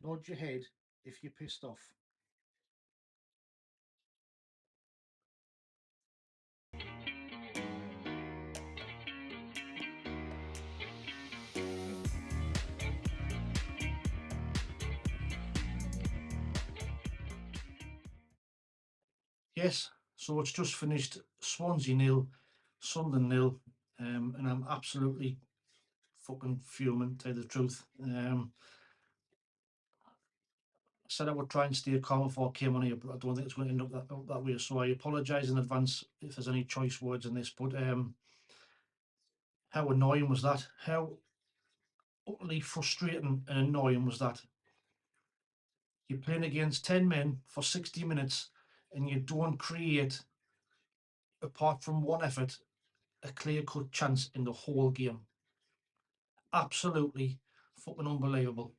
Nod your head if you're pissed off. Yes, so it's just finished Swansea 0, Sunderland 0, and I'm absolutely fucking fuming, to tell you the truth. I said I would try and stay calm before I came on here, but I don't think it's going to end up that way. So I apologise in advance if there's any choice words in this. But how annoying was that? How utterly frustrating and annoying was that? You're playing against 10 men for 60 minutes and you don't create, apart from one effort, a clear-cut chance in the whole game. Absolutely fucking unbelievable.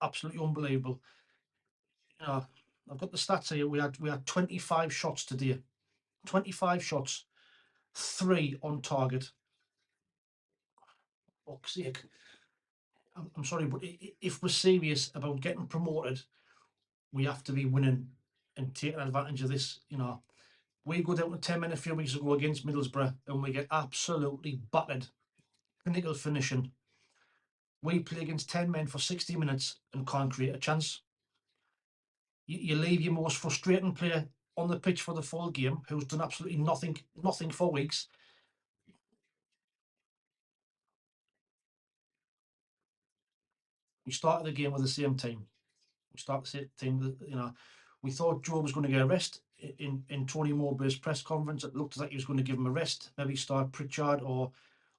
Absolutely unbelievable. You know, I've got the stats here. We had 25 shots today. 25 shots, 3 on target. Fuck's sake. I'm sorry, but if we're serious about getting promoted, we have to be winning and taking advantage of this. You know, we go down to 10 men a few weeks ago against Middlesbrough and we get absolutely battered. Clinical finishing. We play against 10 men for 60 minutes and can't create a chance. You leave your most frustrating player on the pitch for the full game, who's done absolutely nothing for weeks. We started the game with the same team. We started the same team. You know, we thought Joe was going to get a rest in Tony Mowbray's press conference. It looked like he was going to give him a rest, maybe start Pritchard or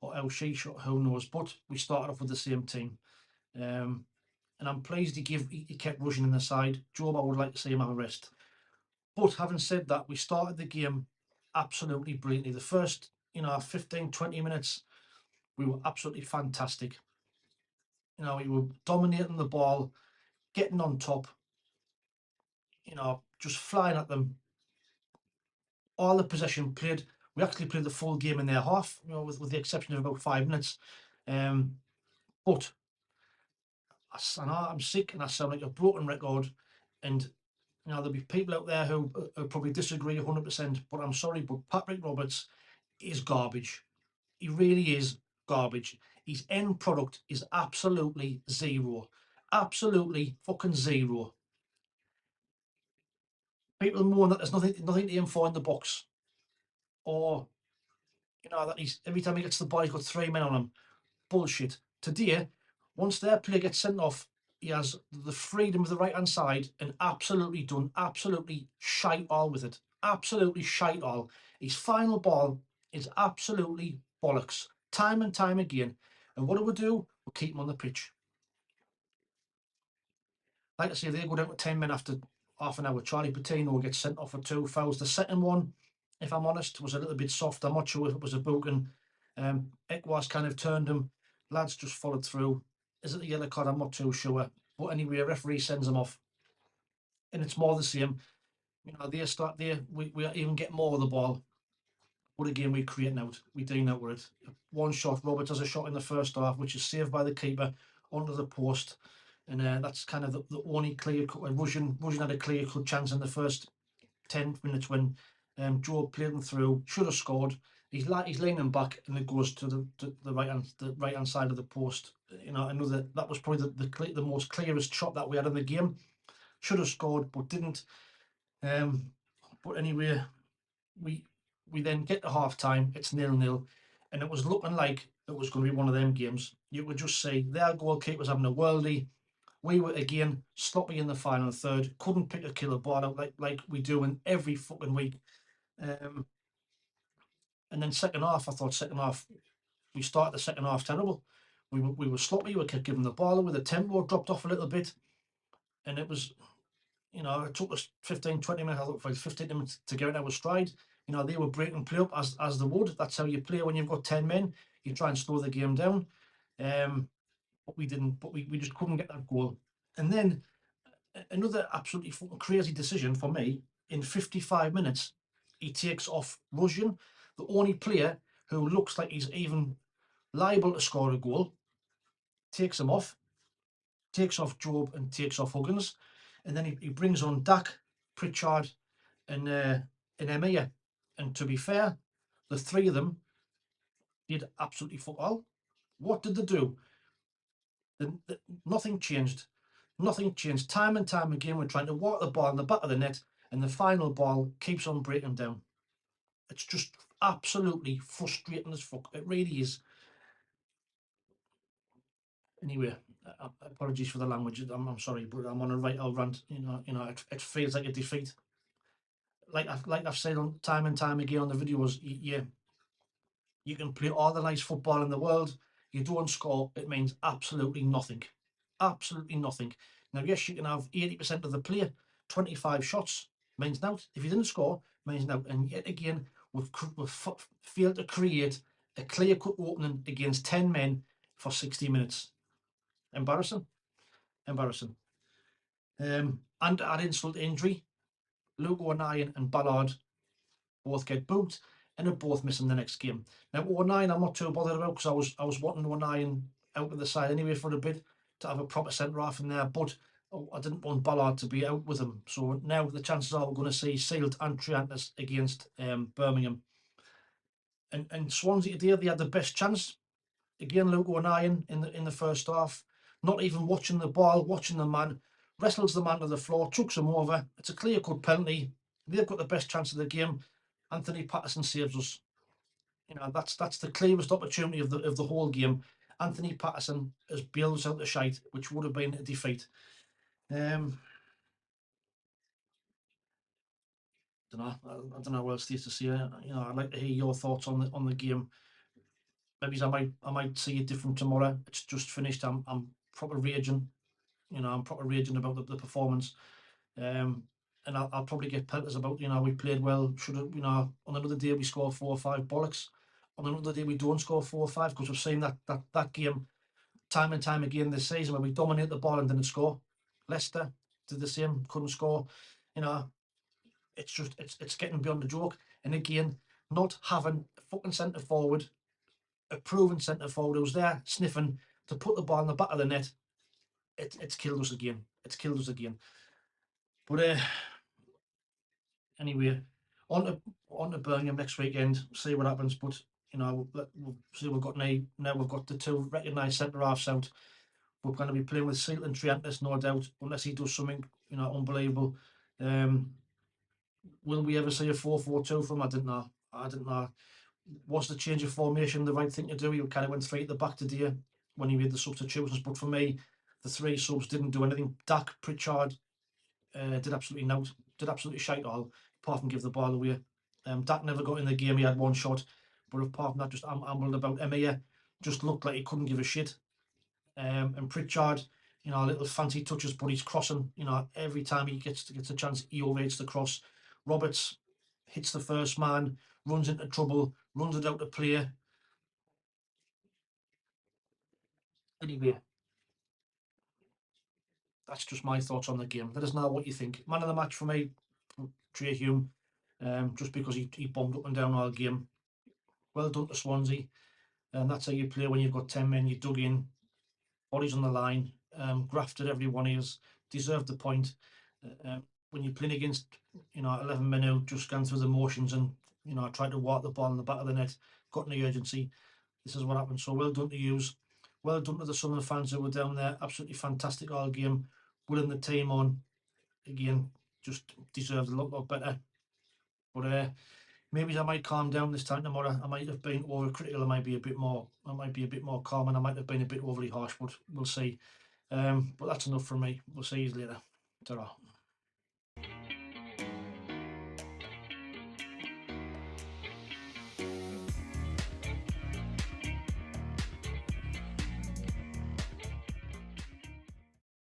El Shish, who knows. But we started off with the same team. And I'm pleased he kept rushing in the side. Job, I would like to see him have a rest. But having said that, we started the game absolutely brilliantly. The first, 15, 20 minutes, we were absolutely fantastic. We were dominating the ball, getting on top, just flying at them. All the possession played. We actually played the full game in their half, with the exception of about 5 minutes. But I know I'm sick and I sound like a broken record, and there'll be people out there who probably disagree 100%, but I'm sorry, but Patrick Roberts is garbage. He really is garbage. His end product is absolutely zero. Absolutely fucking zero. People moan that there's nothing to aim for in the box. Or, that he's every time he gets the ball, he's got 3 men on him. Bullshit. Today, once their player gets sent off, he has the freedom of the right-hand side and absolutely shite all with it. Absolutely shite all. His final ball is absolutely bollocks. Time and time again. And what do? We keep him on the pitch. Like I say, they go down to 10 men after half an hour. Charlie Patino gets sent off for 2 fouls. The second one, if I'm honest, was a little bit soft. I'm not sure if it was a booking. Ekwas kind of turned him. Lads just followed through. Is it a yellow card? I'm not too sure. But anyway, a referee sends them off. And it's more the same. We even get more of the ball. But again, we create out. We do out with it. One shot. Roberts has a shot in the first half, which is saved by the keeper onto the post. And that's kind of the only clear cut. Russian had a clear cut chance in the first 10 minutes when Joe played him through. Should have scored. He's leaning back and it goes to the right hand side of the post. I know that was probably the most clearest shot that we had in the game. Should have scored, but didn't. But anyway, we then get to half time. It's 0-0, and it was looking like it was going to be one of them games. You could just say their goalkeeper's having a worldie. We were again sloppy in the final third. Couldn't pick a killer ball out like we do in every fucking week. And then second half, I thought we started the second half terrible. We were sloppy. We kept giving the ball away. The tempo dropped off a little bit, and it was, it took us 15, 20 minutes. I thought for 15 minutes to get out of stride. They were breaking play up as they would. That's how you play when you've got 10 men. You try and slow the game down. But we didn't. But we just couldn't get that goal. And then another absolutely fucking crazy decision for me. In 55 minutes, he takes off Russian, the only player who looks like he's even liable to score a goal. Takes him off. takes off Job and takes off Huggins, and then he brings on Dak, Pritchard, and Emir. And to be fair, the three of them did absolutely fuck all. What did they do? Nothing changed. Nothing changed. Time and time again, we're trying to walk the ball in the back of the net, and the final ball keeps on breaking down. It's just absolutely frustrating as fuck. It really is. Anyway, apologies for the language. I'm sorry, but I'm on a right old rant. It feels like a defeat. Like I've said on time and time again on the videos, you can play all the nice football in the world. You don't score, it means absolutely nothing. Absolutely nothing. Now, yes, you can have 80% of the play, 25 shots, means nout. If you didn't score, means nout. And yet again, we've failed to create a clear-cut opening against 10 men for 60 minutes. Embarrassing. Embarrassing. And add insult to injury, Luke O'Nien and Ballard both get booked and are both missing the next game. Now O'Nien I'm not too bothered about, because I was wanting O'Nien out of the side anyway for a bit to have a proper centre half in there, but I didn't want Ballard to be out with him. So now the chances are we're going to see Sealed and Triantis against Birmingham. And Swansea today, they had the best chance. Again, Luke O'Nien in the first half, not even watching the ball, watching the man, wrestles the man to the floor, chucks him over. It's a clear-cut penalty. They've got the best chance of the game. Anthony Patterson saves us. That's the clearest opportunity of the whole game. Anthony Patterson has bailed us out the shite, which would have been a defeat. I don't know what else there is to say. I'd like to hear your thoughts on the game. Maybe I might see it different tomorrow. It's just finished. I'm proper raging. I'm proper raging about the performance. And I'll probably get pelters about, we played well. Should have, on another day we score 4 or 5 bollocks. On another day we don't score 4 or 5, because we've seen that game time and time again this season where we dominate the ball and didn't score. Leicester did the same, couldn't score. It's just it's getting beyond the joke. And again, not having a fucking centre forward, a proven centre forward who's there sniffing to put the ball in the back of the net, it's killed us again. It's killed us again. But anyway, on to Birmingham next weekend. See what happens. But we'll see. We've got the two recognised centre halves out. We're going to be playing with Sealed and Triantis, no doubt, unless he does something unbelievable. Will we ever see a 4-4-2 from him? I didn't know. Was the change of formation the right thing to do? He kind of went 3 at the back today when he made the substitutions. But for me, the 3 subs didn't do anything. Dak, Pritchard did absolutely nothing. Did absolutely shite all, apart from give the ball away. Dak never got in the game. He had 1 shot, but apart from that, just ambled about. Emir just looked like he couldn't give a shit. And Pritchard, little fancy touches, but he's crossing. Every time he gets a chance, he overrates the cross. Roberts hits the first man, runs into trouble, runs it out to play. Anyway, that's just my thoughts on the game. Let us know what you think. Man of the match for me, Trey Hume, just because he bombed up and down all game. Well done to Swansea. And that's how you play when you've got 10 men, you dug in, bodies on the line, grafted every one of us, deserved the point. When you're playing against, 11 men who just gone through the motions and, tried to walk the ball in the back of the net, got in the urgency, this is what happened. So well done to yous. Well done to the Sunderland fans who were down there. Absolutely fantastic all game. Willing the team on. Again, just deserved a lot better. But maybe I might calm down this time tomorrow. I might have been overcritical. I might be a bit more calm, and I might have been a bit overly harsh, but we'll see. But that's enough from me. We'll see you later. Ta-ra.